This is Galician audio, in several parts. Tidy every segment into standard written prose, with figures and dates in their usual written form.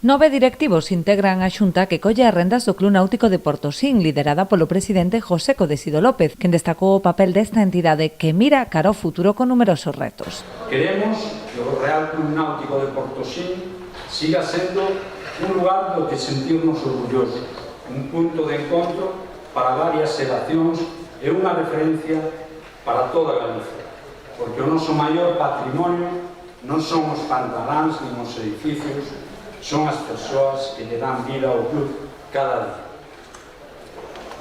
9 directivos integran a xunta que colle as rendas do Club Náutico de Portosín, liderada polo presidente José Codesido López, quen destacou o papel desta entidade que mira cara ao futuro con numerosos retos. Queremos que o Real Club Náutico de Portosín siga sendo un lugar do que sentirnos orgullosos, un punto de encontro para varias xeracións e unha referencia para toda Galicia, porque o noso maior patrimonio non son os pantaláns nin os edificios, son as persoas que lle dan vida ao club cada día.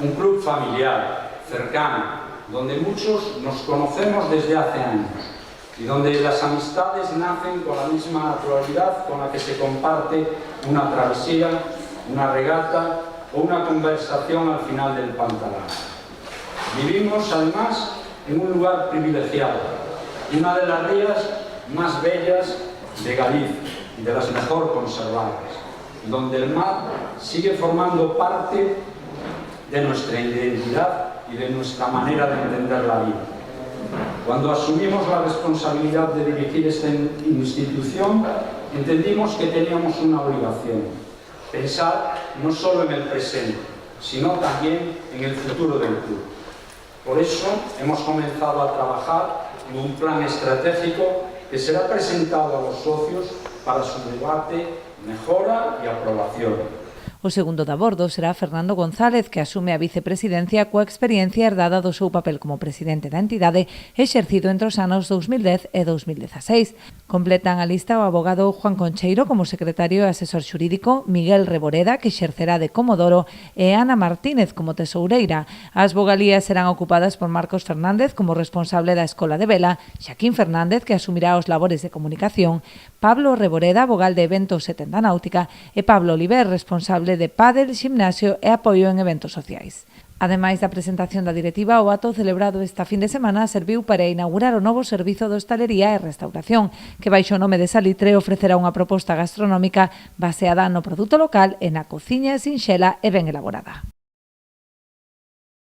Un club familiar, cercano, donde muchos nos conocemos desde hace años y donde las amistades nacen con la misma naturalidad con la que se comparte una travesía, una regata o una conversación al final del pantalán. Vivimos, además, en un lugar privilegiado, una de las rías más bellas de Galicia y de las mejor conservadas, donde el mar sigue formando parte de nuestra identidad y de nuestra manera de entender la vida. Cuando asumimos la responsabilidad de dirigir esta institución, entendimos que teníamos una obligación: pensar no solo en el presente, sino también en el futuro del club. Por eso hemos comenzado a trabajar en un plan estratégico que será presentado a los socios para su debate, mejora y aprobación. O segundo de a bordo será Fernando González, que asume a vicepresidencia coa experiencia herdada do seu papel como presidente da entidade exercido entre os anos 2010 e 2016. Completan a lista o abogado Juan Concheiro como secretario e asesor xurídico, Miguel Reboreda, que exercerá de Comodoro, e Ana Martínez como tesoureira. As vogalías serán ocupadas por Marcos Fernández como responsable da Escola de Vela, Xaquín Fernández, que asumirá os labores de comunicación, Pablo Reboreda, vogal de eventos e tenda náutica, e Pablo Oliver, responsable de pádel, gimnasio e apoio en eventos sociais. Ademais da presentación da directiva, o acto celebrado esta fin de semana serviu para inaugurar o novo servizo de hostalería e restauración, que baixo o nome de Salitre ofrecerá unha proposta gastronómica baseada no produto local e na cociña sinxela e ben elaborada.